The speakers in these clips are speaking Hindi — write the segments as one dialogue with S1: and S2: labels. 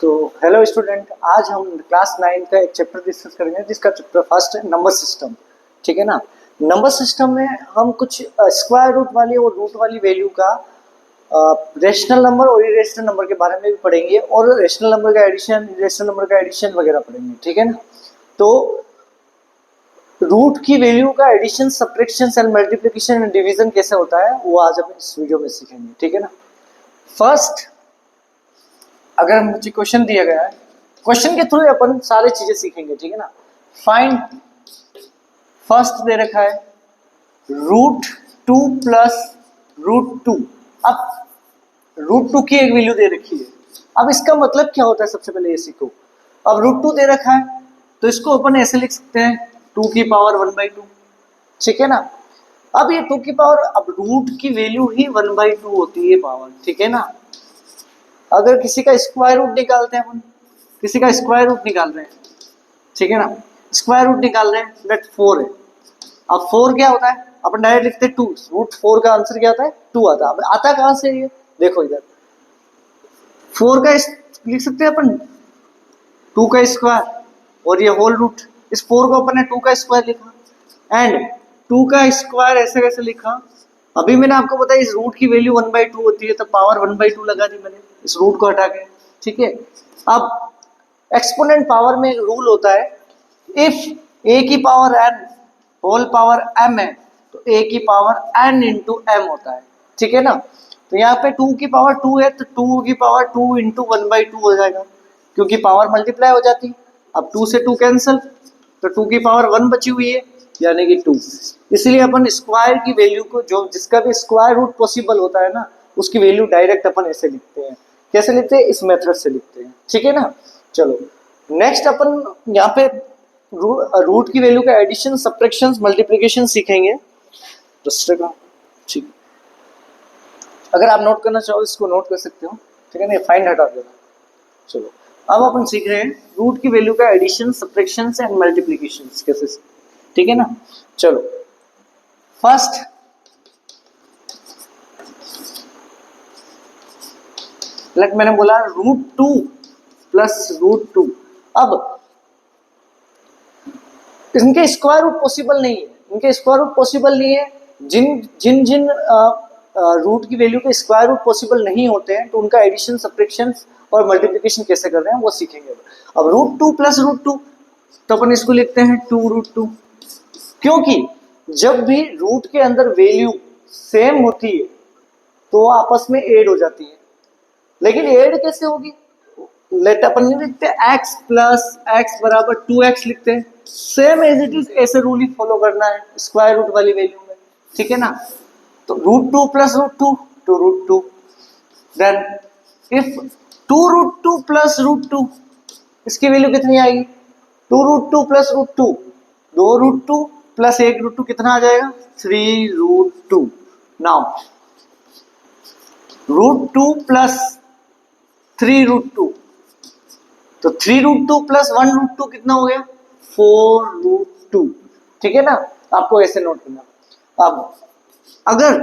S1: तो हेलो स्टूडेंट, आज हम क्लास 9 का एक चैप्टर डिस्कस करेंगे जिसका चैप्टर फर्स्ट है नंबर सिस्टम। ठीक है ना। नंबर सिस्टम में हम कुछ स्क्वायर रूट वाली और रूट वाली वैल्यू का रेशनल नंबर और इरेशनल नंबर के बारे में भी पढ़ेंगे और रेशनल नंबर का एडिशन, इरेशनल नंबर का एडिशन वगैरह पढ़ेंगे। ठीक है ना। तो रूट की वैल्यू का addition, subtraction and multiplication and division कैसे होता है वो आज हम इस वीडियो में सीखेंगे। ठीक है ना। फर्स्ट, अगर मुझे क्वेश्चन दिया गया है, क्वेश्चन के थ्रू अपन सारी चीजें सीखेंगे। ठीक है ना। फाइंड, फर्स्ट दे रखा है रूट 2 प्लस रूट 2। अब रूट 2 की एक वैल्यू दे रखी है। अब इसका मतलब क्या होता है सबसे पहले ये सीखो। अब रूट 2 दे रखा है तो इसको अपन ऐसे लिख सकते हैं 2 की पावर 1/2। ठीक है ना। अब ये 2 की पावर, अब रूट की वैल्यू ही 1/2 होती है पावर। ठीक है ना। अगर किसी का स्क्वायर रूट निकालते हैं अपन, किसी का स्क्वायर रूट निकाल रहे हैं, ठीक है ना, स्क्वायर रूट निकाल रहे हैं, लेट 4 है। अब 4 क्या होता है, अपन डायरेक्ट लिखते हैं 2, रूट 4 का आंसर क्या आता है 2 आता है। अब आता कहां से ये देखो, इधर 4 का लिख सकते हैं अपन 2 का स्क्वायर और ये होल रूट। इस 4 को अपन ने 2 का स्क्वायर लिखा एंड 2 का स्क्वायर ऐसे कैसे लिखा। अभी मैंने आपको बताया इस रूट की वैल्यू 1/2 होती है तो पावर 1/2 लगा दी मैंने इस रूट को हटा के। ठीक है। अब एक्सपोनेंट पावर में एक रूल होता है, इफ ए की power n whole power m है तो a की पावर n इंटू m होता है। ठीक है ना। तो यहाँ पे 2 की पावर 2 है तो 2 की पावर 2 इंटू 1/2 हो जाएगा क्योंकि पावर मल्टीप्लाई हो जाती है। अब 2 से 2 कैंसिल तो 2 की पावर 1 बची हुई है यानी कि 2। इसलिए अपन स्क्वायर की वैल्यू को, जो जिसका भी स्क्वायर रूट पॉसिबल होता है ना, उसकी वैल्यू डायरेक्ट अपन ऐसे लिखते हैं। कैसे लिखते हैं, इस मेथड से लिखते हैं। ठीक है ना। चलो नेक्स्ट अपन यहाँ पे रूट की वैल्यू का एडिशन, सब्ट्रैक्शन, मल्टीप्लिकेशन सीखेंगे दूसरे का। ठीक, अगर आप नोट करना चाहो इसको नोट कर सकते हो। ठीक है ना, फाइंड हटा देना। चलो अब अपन सीख रहे हैं रूट की वैल्यू का एडिशन, सब्ट्रैक्शन एंड मल्टीप्लिकेशन कैसे। ठीक है ना। चलो फर्स्ट, लाइक मैंने बोला रूट 2 प्लस रूट 2। अब इनके स्क्वायर रूट पॉसिबल नहीं है, इनके स्क्वायर रूट पॉसिबल नहीं है। जिन जिन जिन रूट की वैल्यू के स्क्वायर रूट पॉसिबल नहीं होते हैं तो उनका एडिशन, सब्ट्रैक्शन और मल्टीप्लिकेशन कैसे कर रहे हैं वो सीखेंगे। अब रूट 2 प्लस रूट 2 तो अपन इसको लिखते हैं 2 रूट 2, क्योंकि जब भी रूट के अंदर वैल्यू सेम होती है तो आपस में ऐड हो जाती है। लेकिन ऐड कैसे होगी, लेट अपन नहीं लिखते x प्लस एक्स बराबर 2x लिखते हैं, सेम एज इट इज ऐसे रूल ही फॉलो करना है स्क्वायर रूट वाली वैल्यू में। ठीक है ना। तो root 2 plus root 2 two root 2, then if 2 root 2 plus root 2, इसकी वैल्यू कितनी आएगी 2 root 2 plus root 2, 2 root 2 plus 1 root 2 कितना आ जाएगा 3 root 2। Now root 2 plus 3 root 2 तो 3 रूट 2 प्लस 1 रूट 2 कितना हो गया 4 रूट 2। ठीक है ना। आपको ऐसे नोट करना। अब अगर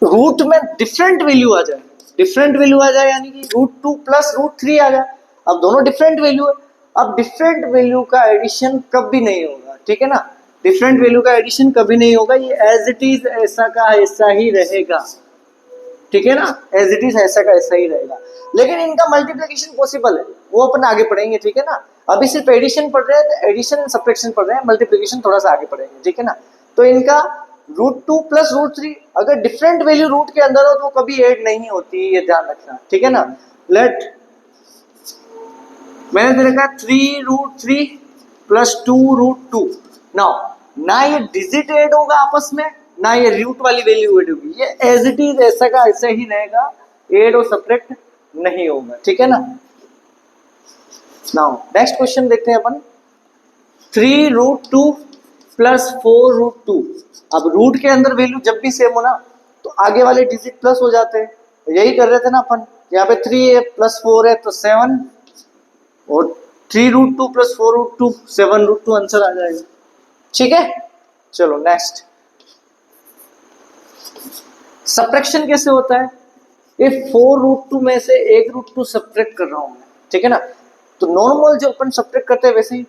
S1: रूट में डिफरेंट वैल्यू आ जाए, डिफरेंट वैल्यू आ जाए यानी कि रूट 2 प्लस रूट 3 आ जाए, अब दोनों डिफरेंट वैल्यू है। अब डिफरेंट वैल्यू का एडिशन कभी नहीं होगा। ठीक है ना। डिफरेंट वैल्यू का एडिशन कभी नहीं होगा, ये एज इट इज ऐसा का ऐसा ही रहेगा। ठीक है ना, एज इट इज ऐसा का ऐसा ही रहेगा। लेकिन इनका मल्टीप्लिकेशन पॉसिबल है, वो अपन आगे पढ़ेंगे। ठीक है ना। अभी सिर्फ एडिशन पढ़ रहे हैं तो एडिशन एंड सब्ट्रैक्शन पढ़ रहे हैं, मल्टीप्लिकेशन थोड़ा सा आगे पढ़ेंगे। ठीक है ना। तो इनका रूट 2 प्लस रूट 3 अगर डिफरेंट वैल्यू रूट के अंदर हो तो वो कभी ऐड नहीं होती, ये ध्यान रखना। ठीक है ना। लेट मैंने दे रखा 3 रूट 3 प्लस 2 रूट 2। नाउ ना ये डिजिट ऐड होगा आपस में, ना ये रूट वाली वैल्यू ऐड होगी, ये एज इट इज ऐसा का ऐसा ही रहेगा, ऐड और सब्ट्रैक्ट नहीं होगा। ठीक है ना। नाउ नेक्स्ट क्वेश्चन देखते हैं अपन 3 रूट 2 प्लस 4 रूट 2। अब रूट के अंदर वैल्यू जब भी सेम हो ना तो आगे वाले डिजिट प्लस हो जाते हैं, यही कर रहे थे ना अपन। यहाँ पे 3 है प्लस 4 है तो 7 और 3 रूट 2 प्लस 4 रूट 2 7 रूट 2 आंसर आ जाएगा। ठीक है। चलो नेक्स्ट, सब्ट्रैक्शन कैसे होता है। इफ 4√2 में से एक रूट टू सब्ट्रैक्ट कर रहा हूं मैं, ठीक है ना, तो नॉर्मल जो अपन सब्ट्रैक्ट करते हैं वैसे ही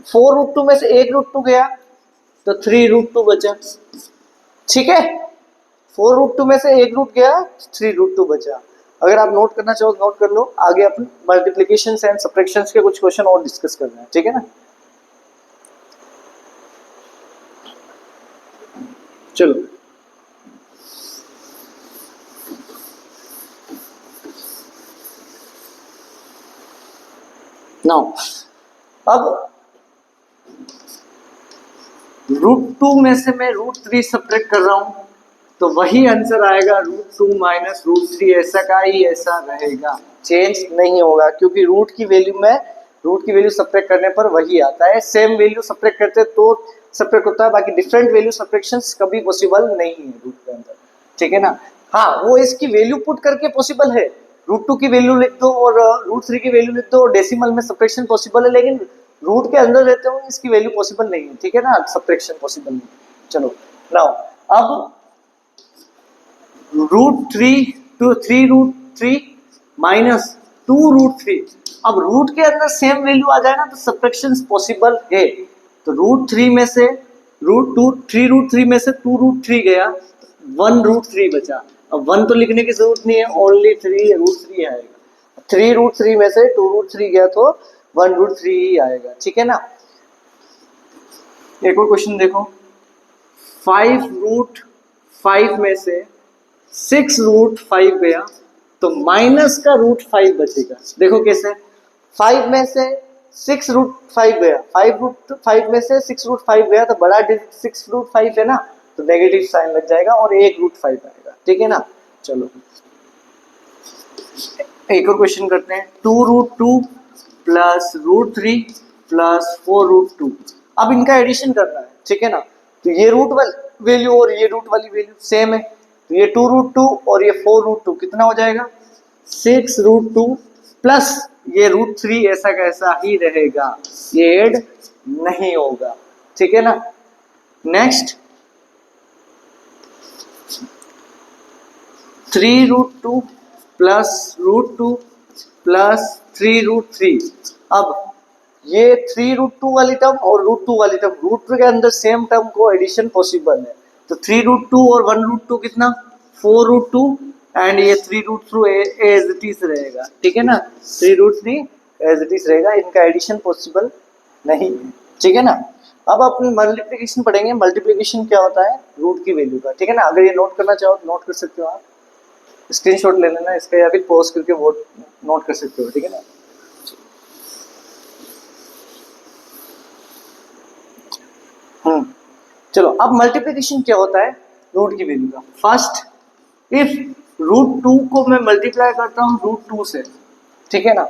S1: 4√2 में से एक रूट टू गया तो 3√2 बचा, ठीक है। 4√2 में से एक रूट गया 3√2 बचा। अगर आप नोट करना चाहो तो नोट कर लो, आगे अपन मल्टीप्लिकेशन एंड सब्ट्रैक्शन के कुछ क्वेश्चन और डिस्कस करना है, ठीक है ना। चलो नाउ अब √2 में से मैं √3 सब्ट्रैक्ट कर रहा हूं तो वही आंसर आएगा √2 माइनस √3, ऐसा का ही ऐसा रहेगा, चेंज नहीं होगा, क्योंकि रूट की वैल्यू सब्ट्रैक्ट करने पर वही आता है। सेम वैल्यू सब्ट्रैक्ट करते तो सब्ट्रैक्ट होता है, बाकी डिफरेंट वैल्यू सब्ट्रैक्शंस कभी पॉसिबल नहीं है रूट के अंदर, ठीक है ना। हाँ, वो इसकी वैल्यू पुट करके पॉसिबल है, √2 की वैल्यू लिख दो और √3 की वैल्यू लिख दो और डेसिमल में सब्ट्रैक्शन पॉसिबल है, लेकिन रूट के अंदर रहते हुए इसकी वैल्यू पॉसिबल नहीं है, ठीक है ना, सब्ट्रैक्शन पॉसिबल नहीं। चलो नाउ अब √3 टू 3√3 माइनस 2√3, अब रूट के अंदर सेम वैल्यू आ जाए ना तो सब्ट्रैक्शन पॉसिबल है। तो √3 में से √2 3√3 में से 2√3 गया, 1√3 बचा। अब 1 तो लिखने की जरूरत नहीं है, ओनली 3√3 आएगा। 3√3 में से 2√3 गया तो 1√3 ही आएगा, ठीक है ना। एक और क्वेश्चन देखो, 5√5 में से 6√5 गया तो माइनस का √5 बचेगा। देखो कैसे, 5 में से 6√5 गया, 5 में से 6√5 गया तो बड़ा डिजिट 6√5 है ना, तो नेगेटिव साइन लग जाएगा और एक √5 आएगा, ठीक है ना। चलो एक और क्वेश्चन करते हैं, 2√2 प्लस √3 प्लस 4√2, अब इनका एडिशन करना है, ठीक है ना। तो ये रूट वाली वैल्यू और ये रूट वाली वैल्यू सेम है, तो ये 2√2 और ये 4√2 कितना हो जाएगा, 6√2 प्लस ये √3 ऐसा कैसा ही रहेगा, ये ऐड नहीं होगा, ठीक है ना। नेक्स्ट 3√2 प्लस √2 प्लस 3√3, अब ये 3√2 वाली टर्म और √2 वाली टर्म, √2 के अंदर सेम टर्म को एडिशन पॉसिबल है, तो 3√2 और 1√2 कितना 4√2 एंड ये 3√2 एज इट इज रहेगा, ठीक है ना, 3√3 एज इट इज रहेगा, इनका एडिशन पॉसिबल नहीं है, ठीक है ना। अब अपन मल्टीप्लिकेशन पढ़ेंगे, मल्टीप्लिकेशन क्या होता है रूट की वैल्यू का, ठीक है ना। अगर ये नोट करना चाहो तो नोट कर सकते हो आप, स्क्रीनशॉट ले लेना इसका या फिर पॉज करके वो नोट कर सकते हो, ठीक है ना। चलो अब मल्टीप्लिकेशन क्या होता है रूट की वैल्यू का। फर्स्ट, इफ √2 को मैं मल्टीप्लाई करता हूँ √2 से, ठीक है ना,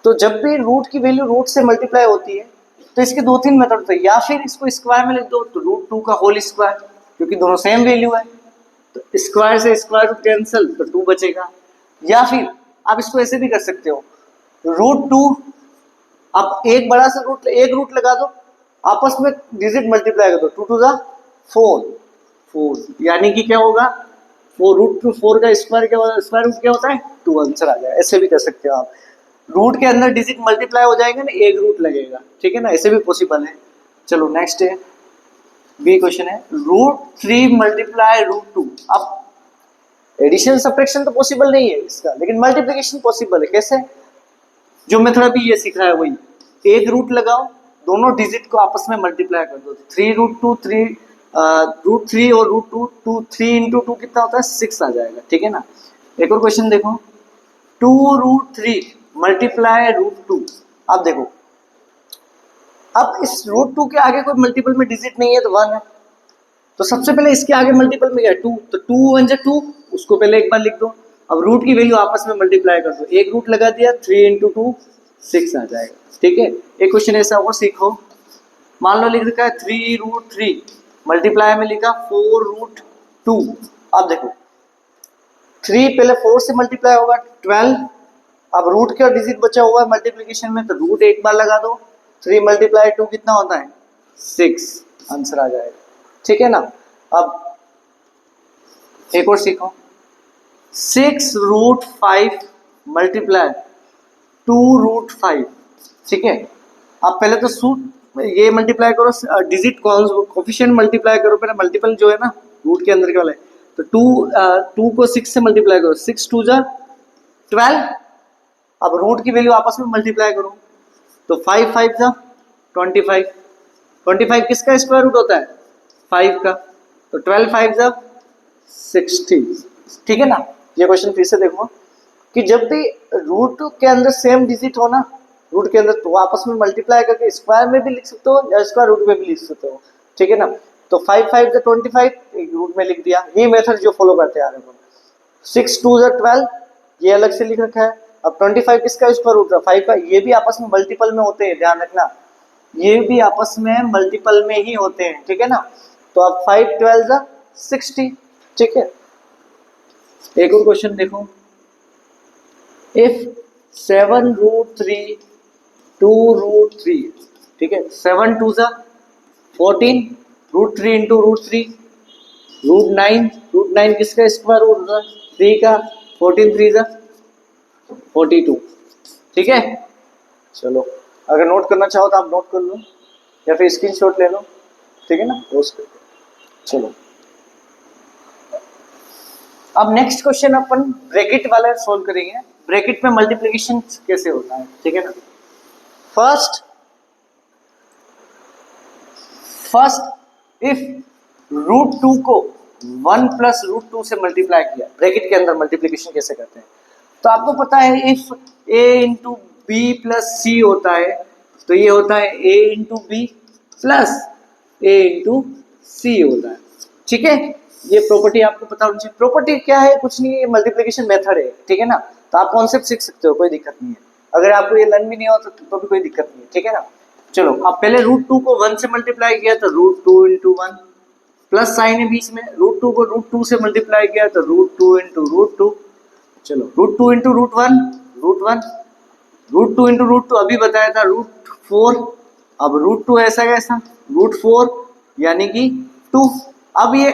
S1: तो जब भी रूट की वैल्यू रूट से मल्टीप्लाई होती है तो इसके दो तीन मेथड होते हैं, या फिर इसको स्क्वायर में लिख दो तो √2 का होल स्क्वायर, क्योंकि दोनों सेम वैल्यू है, तो स्क्वायर से स्क्वायर रूट कैंसिल तो 2 बचेगा, या फिर आप इसको ऐसे भी कर सकते हो, √2 अब एक बड़ा सा रूट, एक रूट लगा दो, आपस में डिजिट मल्टीप्लाई कर दो, 2 टू 4 4, यानी कि क्या होगा 4√4 का स्क्वायर क्या होता है, स्क्वायर रूट क्या होता है 2, आंसर आ जाएगा। ऐसे भी कर सकते हो आप, रूट के अंदर डिजिट मल्टीप्लाई हो जाएंगे ना, एक रूट लगेगा, ठीक है ना, ऐसे भी पॉसिबल है। चलो नेक्स्ट है बी क्वेश्चन है, √3 मल्टीप्लाई √2, अब एडिशन सब्ट्रैक्शन तो पॉसिबल नहीं है इसका, लेकिन मल्टीप्लिकेशन पॉसिबल है। कैसे, जो मेथड अभी ये सीखा है वही, एक रूट लगाओ, दोनों डिजिट को आपस में मल्टीप्लाई कर दो, 3√2 √3 और √2 3 इंटू 2 कितना होता है 6 आ जाएगा, ठीक है ना। एक और क्वेश्चन देखो, 2√3 मल्टीप्लाई √2, अब देखो, अब इस √2 के आगे कोई मल्टीपल में डिजिट नहीं है तो 1 है, तो सबसे पहले इसके आगे मल्टीपल में क्या है 2, तो 2 1 जा 2, उसको पहले एक बार लिख दो। अब रूट की वैल्यू आपस में मल्टीप्लाई कर दो, एक रूट लगा दिया, 3 इंटू 2 6 आ जाएगा, ठीक है। एक क्वेश्चन ऐसा और सीखो, मान लो लिख रखा है 3√3 मल्टीप्लाई में लिखा 4√2, अब देखो 3 पहले 4 से मल्टीप्लाई होगा 12, अब रूट का डिजिट बचा हुआ है मल्टीप्लिकेशन में, तो रूट एक बार लगा दो, 3 मल्टीप्लाई 2 कितना होता है 6, आंसर आ जाएगा, ठीक है ना। अब एक और सीखो, 6√5 मल्टीप्लाई 2√5, ठीक है। अब पहले तो सूट ये मल्टीप्लाई करो, डिजिट कोफिशिएंट मल्टीप्लाई करो, पहले मल्टीपल जो है ना रूट के अंदर के वाले, तो 2 को 6 से मल्टीप्लाई करो, 6 2 जा 12। अब रूट की वैल्यू आपस में मल्टीप्लाई करो, तो 5 5 जा 25, 25 किसका स्क्वायर रूट होता है 5 का, तो 12 5 जा 60, ठीक है ना। ये क्वेश्चन फिर से देखो कि जब भी रूट के अंदर सेम डिजिट हो ना रूट के अंदर, तो आपस में मल्टीप्लाई करके स्क्वायर में भी लिख सकते हो या स्क्वायर रूट में भी लिख सकते हो, ठीक है ना। तो 5 5 जा 25 एक रूट में लिख दिया, ये मेथड जो फॉलो करते आ रहे हैं। 6 2 जा 12 ये अलग से लिख रखा है। अब 25 किसका स्क्वायर रूट है 5 का, ये भी आपस में मल्टीपल में होते हैं, ध्यान रखना, ये भी आपस में मल्टीपल में ही होते हैं, ठीक है ना। तो अब 5 12 जा 60, ठीक है। एक और क्वेश्चन देखो, इफ 7√3 2√3, ठीक है, 7 2 जा 14, √3 इंटू √3 √9, √9 किसका स्क्वायर रूट होगा 3 का, 14 3 जा 42, ठीक है। चलो अगर नोट करना चाहो तो आप नोट कर लो या फिर स्क्रीनशॉट ले लो, ठीक है ना, पोस्ट कर। चलो अब नेक्स्ट क्वेश्चन अपन ब्रैकेट वाला सोल्व करेंगे। ब्रैकेट में मल्टीप्लिकेशन कैसे होता है, ठीक है ना। फर्स्ट इफ √2 को 1 प्लस √2 से मल्टीप्लाई किया, ब्रैकेट के अंदर मल्टीप्लिकेशन कैसे करते हैं, तो आपको पता है if a into B plus C होता है, तो ये होता है a into B plus a into C होता है, ठीक है। ये प्रॉपर्टी आपको पता होनी चाहिए। प्रॉपर्टी क्या है, कुछ नहीं है, मल्टीप्लिकेशन मेथड है, ठीक है ना। तो आप कॉन्सेप्ट सीख सकते हो, कोई दिक्कत नहीं है। अगर आपको ये लर्न भी नहीं हो तो भी कोई दिक्कत नहीं है, ठीक है ना। चलो अब पहले √2 को 1 से मल्टीप्लाई किया तो √2 इंटू 1, प्लस साइन है बीच में, √2 को √2 से मल्टीप्लाई किया तो √2 इंटू √2, चलो √2 इंटू √1 √1, √2 इंटू √2 अभी बताया था √4, अब √2 ऐसा कैसा √4 यानी कि 2। अब ये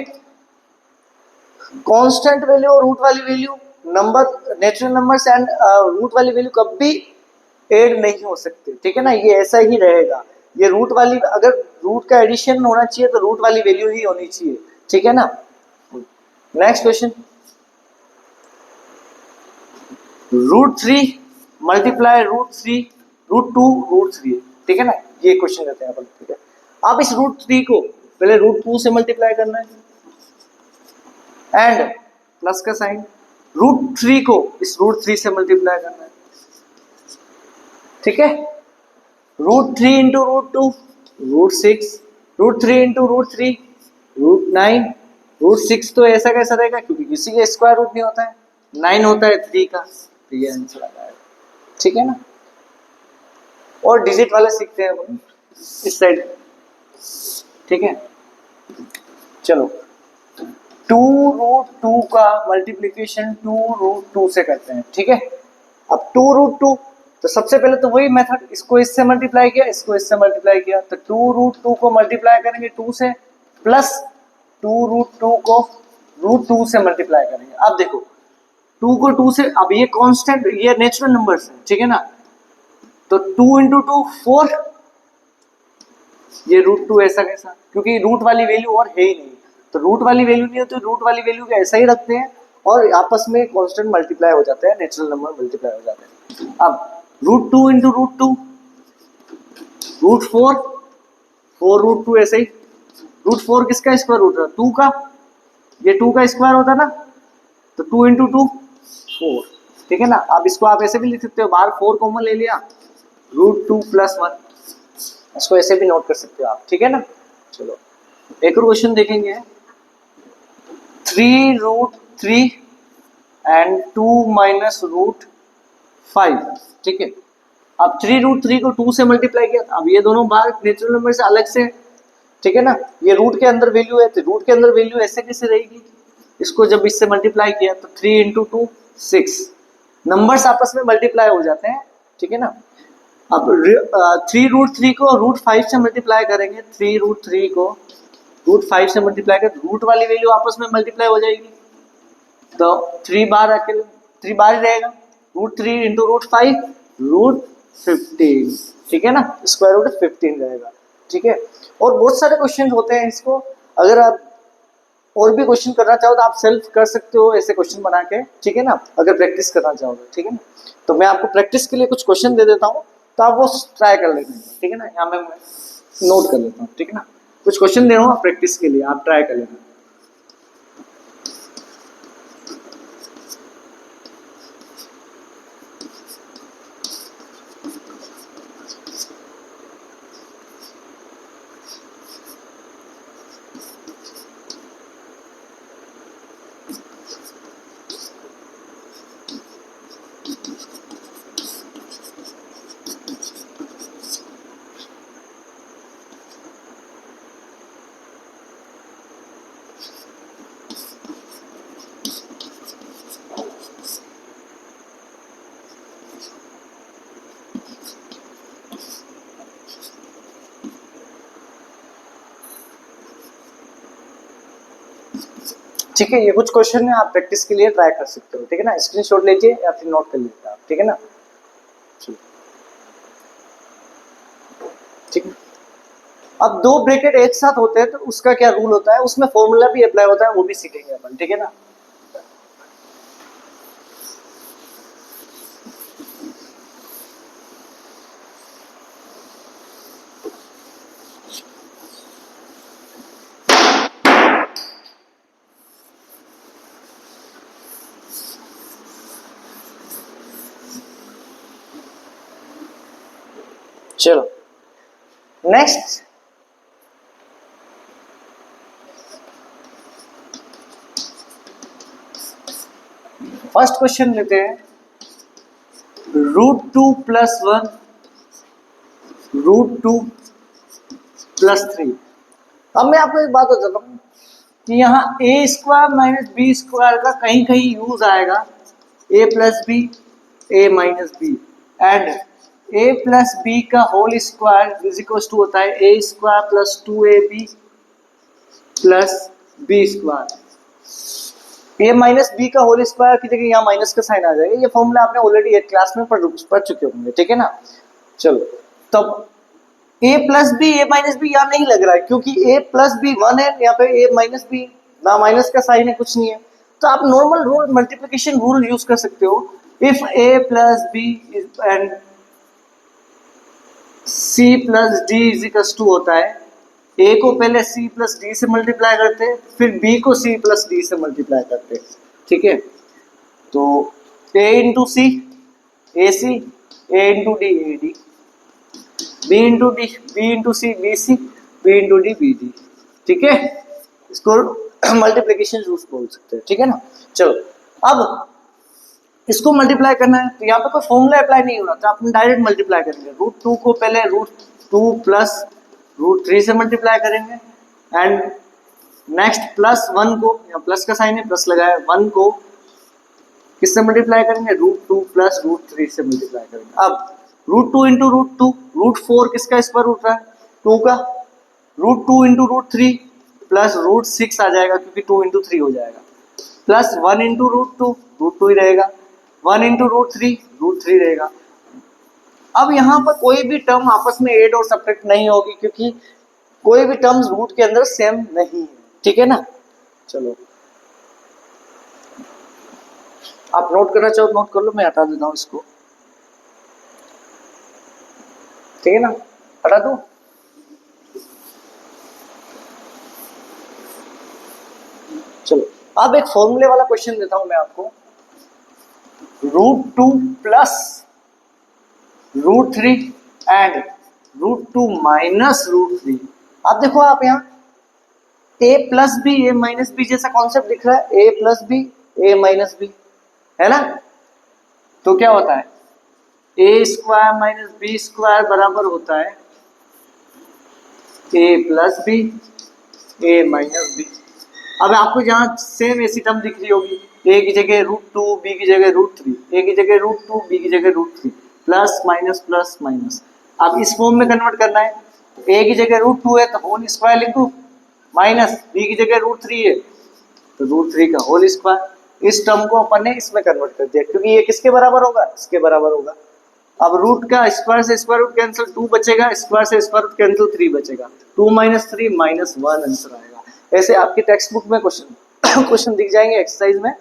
S1: कांस्टेंट वैल्यू और रूट वाली value, number natural numbers and root वाली वैल्यू कभी ऐड नहीं हो सकते, ठीक है ना, ये ऐसा ही रहेगा। ये रूट वाली, अगर रूट का एडिशन होना चाहिए तो रूट वाली वैल्यू ही होनी चाहिए, ठीक है ना। नेक्स्ट क्वेश्चन, √3 मल्टीप्लाई √3 √2 √3, ठीक है ना, ये क्वेश्चन रहते हैं अपन, ठीक है। अब इस √3 को पहले √2 से मल्टीप्लाई करना है एंड प्लस का साइन, √3 को इस √3 से मल्टीप्लाई करना है, ठीक है। √3 इंटू √2 √6, √3 इंटू √3 √9, √6 तो ऐसा कैसा रहेगा क्योंकि किसी का स्क्वायर रूट नहीं होता है, 9 होता है 3 का, तो ये आंसर आ जाएगा, ठीक है ना। और डिजिट वाले सीखते हैं अपन इस साइड, ठीक है। चलो 2√2 का मल्टीप्लिकेशन 2√2 से करते हैं, ठीक है। अब 2√2 तो सबसे पहले तो वही मेथड, इसको इससे मल्टीप्लाई किया, इसको इससे मल्टीप्लाई किया, तो 2√2 को मल्टीप्लाई करेंगे 2 से, प्लस 2√2 को √2 से मल्टीप्लाई करेंगे। अब देखो 2 को 2 से, अब ये कांस्टेंट, ये नेचुरल नंबर्स है, ठीक है ना, तो 2 इंटू 2 4, ये √2 ऐसा कैसा, क्योंकि रूट वाली वैल्यू और है ही नहीं, तो रूट वाली वैल्यू नहीं होती, रूट वाली वैल्यू को ऐसा ही रखते हैं और आपस में कांस्टेंट मल्टीप्लाई हो जाते हैं, नेचुरल नंबर मल्टीप्लाई हो जाते हैं। अब √2 इंटू √2 √4, 4√2 ऐसे ही, √4 किसका स्क्वायर रूट है 2 का, ये 2 का स्क्वायर होता ना, तो 2 इंटू 2 4, ठीक है ना। अब इसको आप ऐसे भी लिख सकते हो, बाहर 4 कॉमन ले लिया, √2 + 1, इसको ऐसे भी नोट कर सकते हो आप, ठीक है ना। चलो एक और क्वेश्चन देखेंगे, 3√3 एंड 2 - √5, ठीक है। अब 3√3 को 2 से मल्टीप्लाई किया, अब ये दोनों बाहर नेचुरल नंबर से अलग से, ठीक है ना, ये रूट के अंदर वैल्यू है, तो रूट के अंदर वैल्यू ऐसे कैसे रहेगी, इसको जब इससे मल्टीप्लाई किया तो 3 इंटू 2 6, नंबर्स आपस में मल्टीप्लाई हो जाते हैं, ठीक है ना। अब 3√3 को √5 से मल्टीप्लाई करेंगे, 3√3 को √5 से मल्टीप्लाई कर, रूट वाली वैल्यू आपस में मल्टीप्लाई हो जाएगी, तो 3 बार अकेले 3 बार ही रहेगा, √3 इंटू √5 √15, ठीक है ना, स्क्वायर रूट 15 रहेगा, ठीक है। और बहुत सारे क्वेश्चन होते हैं इसको, अगर आप और भी क्वेश्चन करना चाहो तो आप सेल्फ कर सकते हो ऐसे क्वेश्चन बना के, ठीक है ना, अगर प्रैक्टिस करना चाहो तो, ठीक है ना। तो मैं आपको प्रैक्टिस के लिए कुछ क्वेश्चन दे देता हूँ, तो आप वो ट्राई कर लेना, ठीक है ना। यहाँ मैं नोट कर लेता हूँ, ठीक है ना, कुछ क्वेश्चन दे रहा हूँ प्रैक्टिस के लिए, आप ट्राई कर लेना। ठीक है, ये कुछ क्वेश्चन है, आप प्रैक्टिस के लिए ट्राई कर सकते हो, ठीक है ना। स्क्रीनशॉट लीजिए या फिर नोट कर लीजिए आप, ठीक है ना। ठीक है, अब दो ब्रैकेट एक साथ होते हैं तो उसका क्या रूल होता है, उसमें फॉर्मूला भी अप्लाई होता है, वो भी सीखेंगे अपन, ठीक है ना। चलो नेक्स्ट, फर्स्ट क्वेश्चन लेते हैं, √2 + 1 √2 + 3। अब मैं आपको एक बात बताता हूँ कि यहाँ a² - b² का कहीं कहीं यूज आएगा, a + b a - b and a + b का whole square is equal to होता है a² + 2ab + b²। a - b का होल स्क्वायर की जगह यहाँ माइनस का साइन आ जाएगा, ये फॉर्मूला आपने ऑलरेडी 8 क्लास में पढ़ चुके होंगे, ठीक है ना। चलो तब a + b a - b यहाँ नहीं लग रहा है, क्योंकि a + b 1 है, यहाँ पे a - b ना माइनस का साइन है, कुछ नहीं है, तो आप normal rule multiplication rule use कर सकते हो। If a + b and c + d is equal to होता है, a को पहले c + d से मल्टीप्लाई करते हैं, फिर b को c + d से मल्टीप्लाई करते हैं, ठीक है। तो a × c ac, a × d ad, b × d b × c bc, b × d bd, ठीक है। इसको मल्टीप्लिकेशन रूल्स बोल सकते हैं, ठीक है ना। चलो अब इसको मल्टीप्लाई करना है, तो यहाँ पे कोई फॉर्मूला अप्लाई नहीं हो रहा, तो आप डायरेक्ट मल्टीप्लाई करेंगे। √2 को पहले √2 + √3 से मल्टीप्लाई करेंगे, एंड नेक्स्ट +1 को, यहाँ प्लस का साइन है, प्लस लगाया, 1 को किससे मल्टीप्लाई करेंगे, √2 + √3 से मल्टीप्लाई करेंगे। अब √2 × √2 √4 किसका स्क्वायर रूट है, 2 का, √2 × √3 + √6 आ जाएगा, क्योंकि 2 × 3 हो जाएगा, प्लस 1 × √2 √2 ही रहेगा, 1 × √3 √3 रहेगा। अब यहाँ पर कोई भी टर्म आपस में ऐड और सब्ट्रैक्ट नहीं होगी, क्योंकि कोई भी टर्म्स रूट के अंदर सेम नहीं है, ठीक है ना। चलो आप नोट करना चाहो नोट कर लो, मैं हटा देता हूँ इसको, ठीक है ना, हटा दो। चलो अब एक फॉर्मूले वाला क्वेश्चन देता हूं मैं आपको, √2 + √3 एंड √2 - √3। अब देखो आप यहाँ a + b a - b जैसा कॉन्सेप्ट दिख रहा है, a + b a - b है ना। तो क्या होता है, a² - b² बराबर होता है a + b a - b। अब आपको जहाँ सेम ऐसी टर्म दिख रही होगी, a की जगह √2 b की जगह √3, a की जगह √2 b की जगह √3, प्लस माइनस प्लस माइनस। अब इस फॉर्म में कन्वर्ट करना है, a की जगह √2 है तो होल स्क्वायर लिखो, माइनस b की जगह √3 है तो √3 का होल स्क्वायर, इस टर्म को अपन ने इसमें कन्वर्ट कर दिया, क्योंकि ये किसके बराबर होगा, इसके बराबर होगा। अब रूट का स्क्वायर से स्क्वायर रूट कैंसिल 2 बचेगा, स्क्वायर से स्क्वायर रूट कैंसिल 3 बचेगा, 2 - 3 -1 आंसर आएगा। ऐसे आपकी टेक्स्ट बुक में क्वेश्चन दिख जाएंगे एक्सरसाइज में,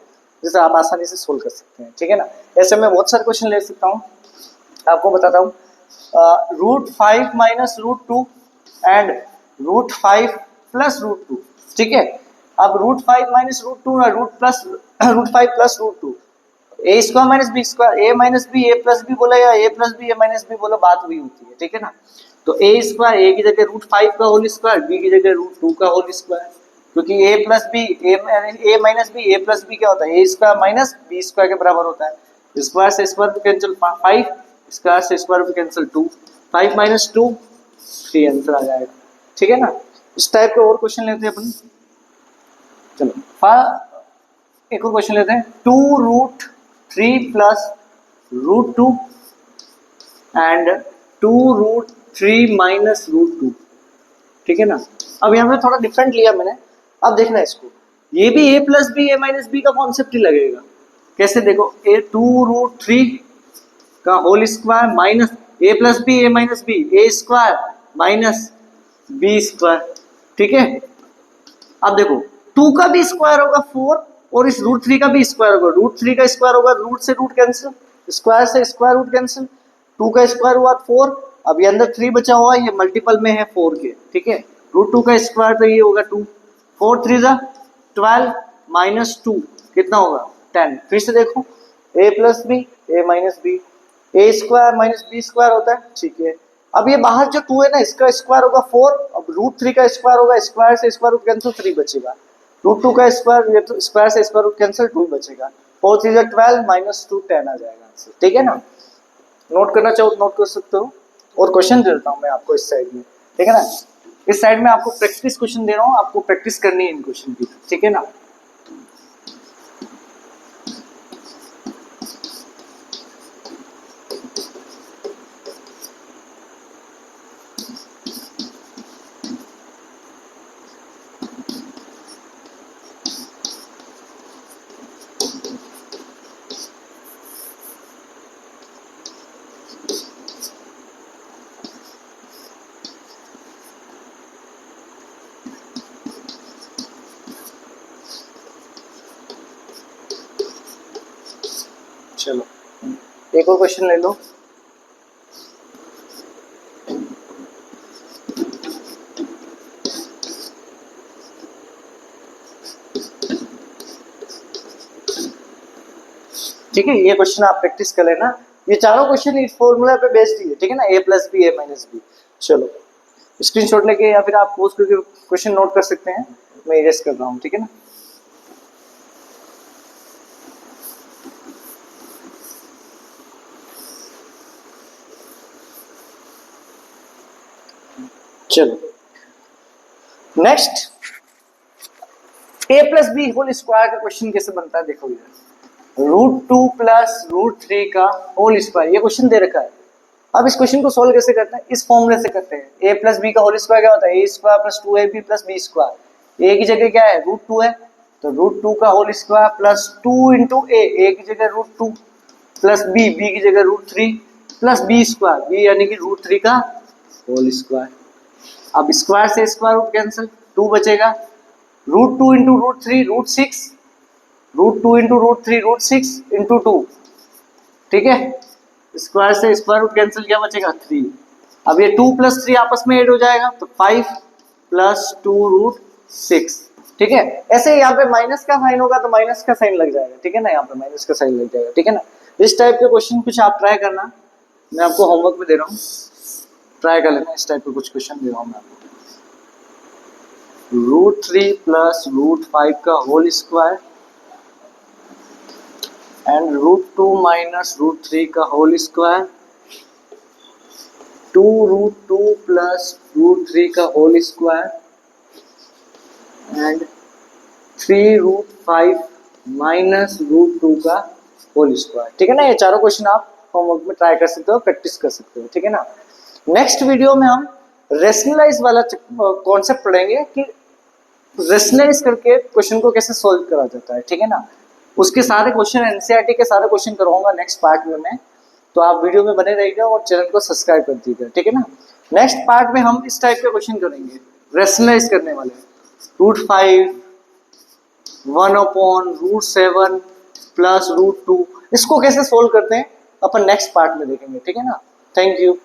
S1: जिसे आप आसानी से सोल्व कर सकते हैं, ठीक है ना। ऐसे मैं बहुत सारे क्वेश्चन ले सकता हूँ, आपको बताता हूँ। √5 - √2 एंड √5 + √2, ठीक है। अब √5 - √2 ना √5 + √2, a² - b², a - b a + b बोला या a + b a - b बोला, बात वही होती है, ठीक है ना। तो a² a की जगह √5 का होल स्क्वायर, b की जगह √2 का होल स्क्वायर, क्योंकि a + b a - b a + b क्या होता है, a² - b² के बराबर होता है। स्क्वायर से स्क्वायर रूट कैंसिल 5, स्क्वायर से स्क्वायर रूट कैंसिल 2, 5 - 2 3 आंसर आ जाएगा, ठीक है ना। इस टाइप के और क्वेश्चन लेते हैं अपन। चलो एक और क्वेश्चन लेते हैं। 2√3 + √2 एंड 2√3 - √2, ठीक है ना। अब यहाँ पे थोड़ा डिफरेंट लिया मैंने, अब देखना इसको, ये भी a + b a - b का कॉन्सेप्ट ही लगेगा। कैसे, देखो, 2√3 का whole square minus a + b a - b a² - b², ठीक है। अब देखो 2 का भी स्क्वायर होगा 4, और इस √3 का भी स्क्वायर होगा, √3 का स्क्वायर होगा, रूट से रूट कैंसिल, स्क्वायर से स्क्वायर रूट कैंसिल, 2 का स्क्वायर हुआ 4, अब ये अंदर 3 बचा हुआ है, ये मल्टीपल में है 4 के, ठीक है। √2 का स्क्वायर तो ये होगा 2, 4 3 12 -2 कितना होगा 10। फिर से देखो a + b a - b a² - b² होता है, ठीक है। अब ये बाहर जो 2 है ना, इसका स्क्वायर होगा 4, अब √3 का स्क्वायर होगा, स्क्वायर से स्क्वायर रूट कैंसिल 3 बचेगा, √2 का स्क्वायर, ये तो स्क्वायर से स्क्वायर रूट कैंसिल 2 बचेगा, 4 3 12 -2 10 आ जाएगा आंसर, ठीक है ना। नोट करना चाहो तो नोट कर सकते हो। और क्वेश्चन दे देता हूँ मैं आपको इस साइड में, ठीक है ना। इस साइड में आपको प्रैक्टिस क्वेश्चन दे रहा हूँ, आपको प्रैक्टिस करनी है इन क्वेश्चन की, ठीक है ना। चलो एक और क्वेश्चन ले लो। ठीक है, ये क्वेश्चन आप प्रैक्टिस कर लेना। ये चारों क्वेश्चन इस फॉर्मूला पे बेस्ड ही है, ठीक है ना, a + b a - b। चलो स्क्रीनशॉट लेके या फिर आप पोस्ट करके क्वेश्चन नोट कर सकते हैं, मैं इरेज कर रहा हूँ, ठीक है ना। चलो next, a + b whole square का क्वेश्चन कैसे बनता है, देखो इधर, √2 + √3 का होल स्क्वायर, ये क्वेश्चन दे रखा है। अब इस क्वेश्चन को सोल्व कैसे करते हैं, इस फॉर्मूले से करते हैं। a + b का होल स्क्वायर क्या होता है, a² + 2ab + b², a की जगह क्या है √2 है, तो √2 का होल स्क्वायर प्लस 2 × a की जगह √2 प्लस b की जगह √3 प्लस b², b यानी कि √3 का होल स्क्वायर। अब स्क्वायर से स्क्वायर रूट कैंसिल, 2 बचेगा, √2 × √3 √6, √2 × √3 √6 × 2, ठीक है। स्क्वायर से स्क्वायर रूट कैंसिल, क्या बचेगा 3। अब ये 2 + 3 आपस में ऐड हो जाएगा, तो 5 + 2 √6, ठीक है। ऐसे यहाँ पे माइनस का साइन होगा तो माइनस का साइन लग जाएगा, ठीक है ना, यहाँ पे माइनस का साइन लग जाएगा, ठीक है ना। इस टाइप के क्वेश्चन कुछ आप ट्राई करना, मैं आपको होमवर्क में दे रहा हूँ, ट्राई कर लेना। इस टाइप के कुछ क्वेश्चन दे रहा हूँ मैं आपको। √3 + √5 का होल स्क्वायर एंड √2 - √3 का होल स्क्वायर, 2√2 + √3 का होल स्क्वायर एंड 3√5 - √2 का होल स्क्वायर, ठीक है ना। ये चारों क्वेश्चन आप होमवर्क में ट्राई कर सकते हो, प्रैक्टिस कर सकते हो, ठीक है ना। नेक्स्ट वीडियो में हम रेशनलाइज वाला कॉन्सेप्ट पढ़ेंगे कि रेशनलाइज करके क्वेश्चन को कैसे सॉल्व करा जाता है, ठीक है ना। उसके सारे क्वेश्चन एनसीईआरटी के सारे क्वेश्चन करवाऊंगा नेक्स्ट पार्ट में मैं, तो आप वीडियो में बने रहिएगा और चैनल को सब्सक्राइब कर दीजिएगा, ठीक है ना। नेक्स्ट पार्ट में हम इस टाइप के क्वेश्चन करेंगे, रेशनलाइज करने वाले, √5 1/√7 प्लस √2, इसको कैसे सोल्व करते हैं अपन नेक्स्ट पार्ट में देखेंगे, ठीक है ना। Thank you.